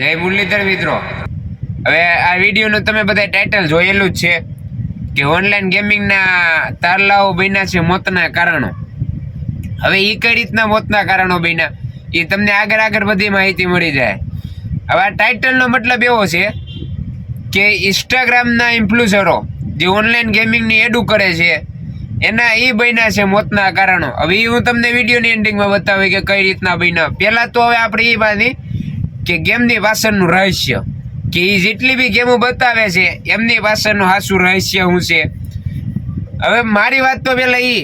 જય મુરલીધર મિત્રો, હવે આ વિડીયોનું તમે બધા ટાઇટલ જોયેલું જ છે કે ઓનલાઈન ગેમિંગના તારલાઓ બન્યા છે મોતના કારણો. હવે એ કઈ રીતના મોતના કારણો બન્યા એ તમને આગળ બધી માહિતી મળી જાય. હવે આ ટાઇટલનો મતલબ એવો છે કે ઇન્સ્ટાગ્રામના ઇન્ફ્લુએન્સરો જે ઓનલાઈન ગેમિંગની એડુ કરે છે એના એ બન્યા છે મોતના કારણો. હવે એ હું તમને વિડીયોની એન્ડિંગમાં બતાવી કે કઈ રીતના બન્યા. પહેલાં તો હવે આપણે એ બાની કે ગેમની પાછળનું રહસ્ય કે એ જેટલી બી ગેમો બતાવે છે એમની પાછળનું સાચું રહસ્ય શું છે. હવે મારી વાત તો પહેલાં એ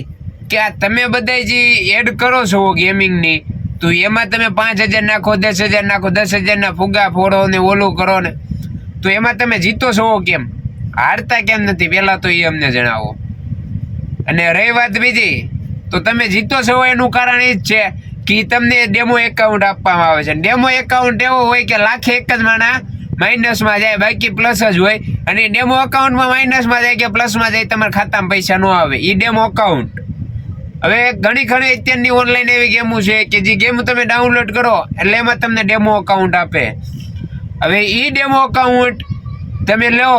કે આ તમે બધા જે એડ કરો છો ગેમિંગની, તો એમાં તમે 5,000 નાખો, 10,000 નાખો, 10,000ના ફુગા ફોડો ને ઓલું કરો ને, તો એમાં તમે જીતો છો કેમ? હારતા કેમ નથી? પહેલાં તો એ અમને જણાવો. અને રહી વાત બીજી, તો તમે જીતો છો એનું કારણ એ જ છે કે તમને ડેમો એકાઉન્ટ આપવામાં આવે છે. ડેમો એકાઉન્ટ એવો હોય કે લાખે એક જ માણા માઇનસમાં જાય, બાકી પ્લસ જ હોય. અને ડેમો એકાઉન્ટમાં માઇનસમાં જાય કે પ્લસમાં જાય, તમારા ખાતામાં પૈસા ન આવે. એ ડેમો એકાઉન્ટ. હવે ઘણી અત્યારની ઓનલાઈન એવી ગેમો છે કે જે ગેમ તમે ડાઉનલોડ કરો એટલે એમાં તમને ડેમો એકાઉન્ટ આપે. હવે એ ડેમો એકાઉન્ટ તમે લો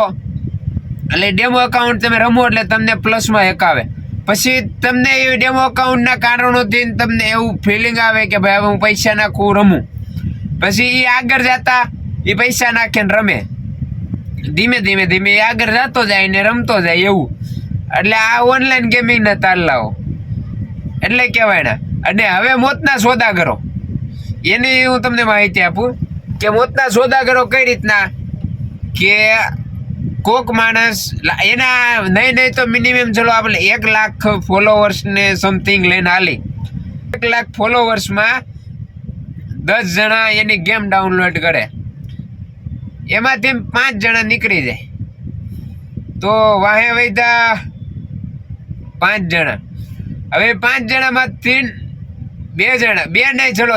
એટલે ડેમો એકાઉન્ટ તમે રમો એટલે તમને પ્લસમાં એક આવે. પછી તમને એ ડેમો એકાઉન્ટના કારણોથી તમને એવું ફિલિંગ આવે કે ભાઈ હવે હું પૈસા નાખું રમું. પછી એ આગળ જતા એ પૈસા નાખીને રમે. ધીમે ધીમે એ આગળ જતો જાય ને રમતો જાય એવું. એટલે આ ઓનલાઈન ગેમિંગના તારલાઓ એટલે કહેવાય ને. અને હવે મોતના સોદાગરો, એની હું તમને માહિતી આપું કે મોતના સોદાગરો કઈ રીતના કે કોક માણસ એના નહીં તો મિનિમમ ચલો આપણે 1 લાખ ફોલોવર્સને સમથિંગ લઈને હાલી. 1 લાખ ફોલોવર્સમાં 10 જણા એની ગેમ ડાઉનલોડ કરે, એમાંથી 5 જણા નીકળી જાય, તો વાહે વૈદા 5 જણા. હવે 5 જણામાંથી 2 જણા, 2 નહીં ચલો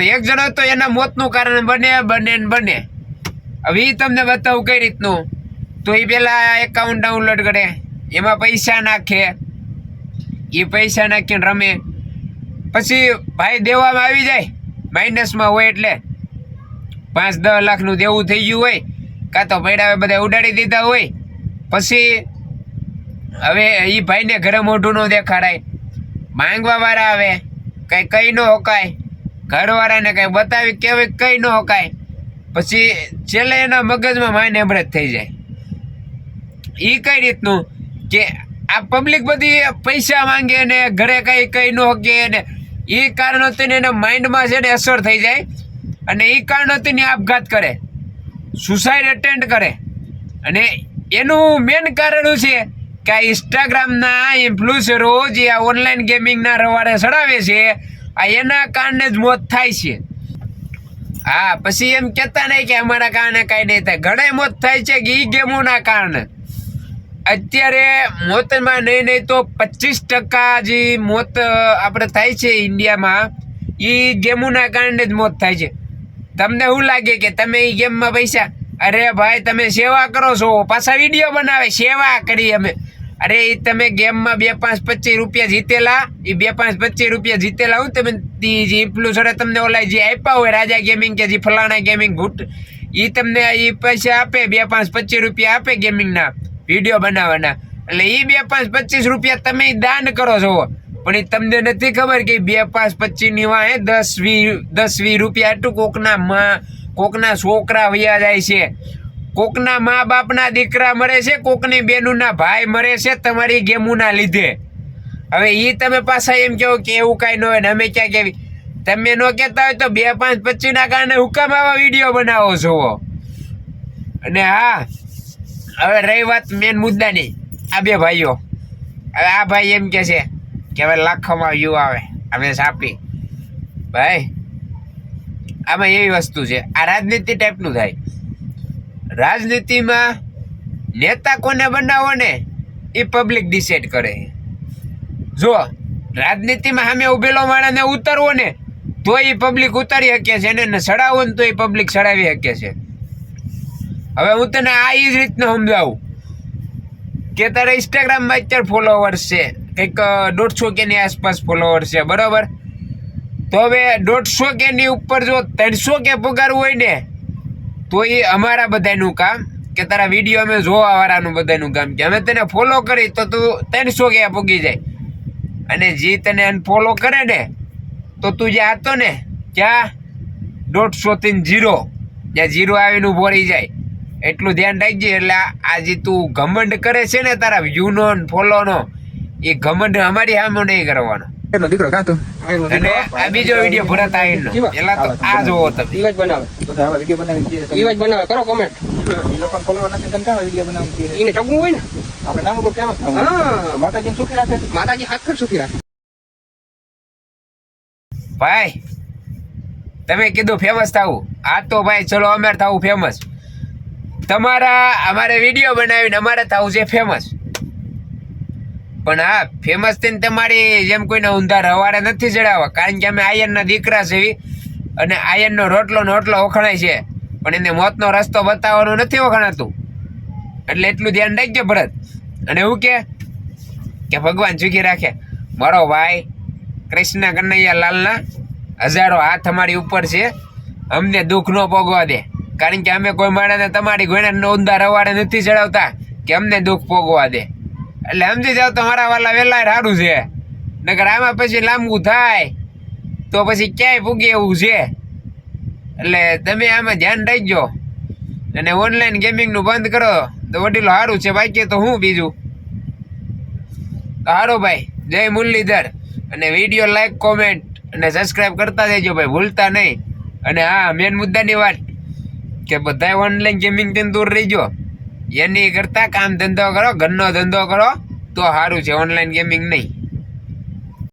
1 જણો તો એના મોતનું કારણ બને. હવે એ તમને બતાવું કઈ રીતનું. તો એ પેલા એકાઉન્ટ ડાઉનલોડ કરે, એમાં પૈસા નાખે, એ પૈસા નાખીને રમે. પછી ભાઈ દેવામાં આવી જાય, માઇનસમાં હોય એટલે 5-10 લાખનું દેવું થઈ ગયું હોય, કાં તો પૈડા બધા ઉડાડી દીધા હોય. પછી હવે એ ભાઈને ઘરે મોઢું ન દેખાડાય, માંગવા વાળા આવે, કઈ ન હોકાય, ઘરવાળાને કઈ બતાવી કેવી કઈ ન હોકાય. પછી છેલ્લે એના મગજમાં માઇન એમરેજ થઈ જાય. એ કઈ રીતનું કે આ પબ્લિક બધી પૈસા માંગે ને ઘરે કઈ ન હોકે ને એ કારણોથી એના માઇન્ડમાં છે ને અસર થઈ જાય. અને એ કારણોથી આપઘાત કરે, સુસાઇડ એટેમ્પ્ટ કરે. અને એનું મેન કારણ છે કે આ ઇન્સ્ટાગ્રામના ઇન્ફ્લુએન્સરો જે આ ઓનલાઈન ગેમિંગના રવાડે ચડાવે છે, આ એના કારણે જ મોત થાય છે. હા, પછી એમ કહેતા નહીં કે અમારા કારણે કાંઈ નહીં થાય. ઘણા મોત થાય છે કે એ ગેમોના કારણે. અત્યારે મોતમાં નહીં તો 25% જે મોત આપણે થાય છે ઇન્ડિયામાં, એ ગેમોના કારણે જ મોત થાય છે. તમને શું લાગે કે તમે એ ગેમમાં પૈસા, અરે ભાઈ તમે સેવા કરો છો, પાછા વિડીયો બનાવે સેવા કરી અમે. અરે એ તમે ગેમમાં 2, 5, 25 રૂપિયા જીતેલા, એ 2, 5, 25 રૂપિયા જીતેલા હું તમે જે ઇન્ફ્લુએન્સરે તમને ઓલા જે આપ્યા હોય રાજા ગેમિંગ કે જે ફલાણા ગેમિંગ ગુટ, એ તમને એ પૈસા આપે, 2, 5, 25 રૂપિયા આપે ગેમિંગના વિડીયો બનાવવાના. એટલે એ 2, 5, 25 રૂપિયા તમે દાન કરો છો. પણ એ તમને નથી ખબર કે 2, 5, 25ની વાંહે 10, 20 રૂપિયા એટલું કોકના છોકરા વયા જાય છે, કોકના મા બાપના દીકરા મરે છે, કોકની બેનુના ભાઈ મરે છે તમારી ગેમોના લીધે. હવે એ તમે પાછા એમ કહો કે એવું કાંઈ ન હોય ને અમે ક્યાં કેવી. તમે ન કહેતા હોય તો 2, 5, 25ના કારણે હુકામ આવા વિડીયો બનાવો છો. અને હા, હવે રહી વાત મેન મુદ્દાની, આ 2 ભાઈઓ. હવે આ ભાઈ એમ કે છે કે હવે લાખોમાં વ્યૂ આવે, અમે સાપી. ભાઈ આમાં એવી વસ્તુ છે, આ રાજનીતિ ટાઈપનું થાય. રાજનીતિમાં નેતા કોને બનાવો ને એ પબ્લિક ડિસાઈડ કરે. જો રાજનીતિમાં સામે ઉભેલો માણસને ઉતારવો ને તો એ પબ્લિક ઉતારી શકે છે, અને ચડાવો ને તો એ પબ્લિક ચડાવી શકે છે. હવે હું તને આ જ રીતના સમજાવું કે તારે ઇન્સ્ટાગ્રામમાં અત્યારે ફોલોવર્સ છે કંઈક 150K ની આસપાસ ફોલોવર્સ છે, બરાબર? તો હવે 150K ની ઉપર જો 300K પગાર હોય ને તો એ અમારા બધાનું કામ કે તારા વિડીયો અમે જોવા વાળાનું બધાનું કામ કે અમે તને ફોલો કરી તો તું 300 કે પૂગી જાય, અને જે તને અનફોલો કરે ને તો તું જે હતો ને ક્યાં 150 થી 0 જ્યાં 0 આવીને ઉભો રહી જાય, એટલું ધ્યાન રાખજે. એટલે આ જે તું ઘમંડ કરે છે ને તારા વ્યૂનો ફોલોનો, એ ઘમંડ અમારી સામે નહીં કરવાનો. દીકરો કાતો અને આ બીજો વિડીયો ભરત આવીનો પેલા તો આ જોવો તમે. ઈવાજ બનાવે તો હવે વિડિયો બનાવી દઈએ. ઈવાજ બનાવે કરો કોમેન્ટ. એ લોકો ફોલોવર નથી તને કાં વિડિયો બનાવી દઈએ. એને ટકવું હોય ને આપણે નામ ઉપર ફેમસ થવું. હા. માતાજીને સુખી રાખે. માતાજી હાથ કર સુખી રાખે. ભાઈ તમે કીધું ફેમસ થવું, આ તો ભાઈ ચલો અમારે થવું ફેમસ. તમારા અમારે વિડીયો બનાવીને અમારે થવું છે ફેમસ. પણ હા, ફેમસ થઈને તમારી જેમ કોઈને ઊંધા રવાડે નથી ચડાવવા, કારણ કે અમે આયનના દીકરા છે અને આયનનો રોટલો વખણાય છે, પણ એને મોતનો રસ્તો બતાવવાનો નથી વખણાતું. એટલે એટલું ધ્યાન રાખજો ભરત. અને એવું કે ભગવાન સુખી રાખે. મારો ભાઈ કૃષ્ણ કનૈયા લાલના હજારો હાથ અમારી ઉપર છે, અમને દુઃખ ન ભોગવા દે, કારણ કે અમે કોઈ માણસને તમારી ગોયના ઊંધા રવાડે નથી ચડાવતા કે અમને દુઃખ ભોગવા દે. એટલે સમજી જાવ તો મારા વાલા વેલા સારું છે, નકર આમાં પછી લાંબુ થાય તો પછી ક્યાંય પૂગે એવું છે. એટલે તમે આમાં ધ્યાન રાખજો અને ઓનલાઈન ગેમિંગનું બંધ કરો તો વડીલો સારું છે, બાકી તો હું બીજું સારું. ભાઈ જય મુરલીધર. અને વિડીયો લાઈક કોમેન્ટ અને સબસ્ક્રાઈબ કરતા જજો ભાઈ, ભૂલતા નહીં. અને હા, મેન મુદ્દાની વાત કે બધા ઓનલાઈન ગેમિંગથી દૂર રહીજો, એની કરતા કામ ધંધો કરો, ઘરનો ધંધો કરો તો સારું છે, ઓનલાઈન ગેમિંગ નહીં.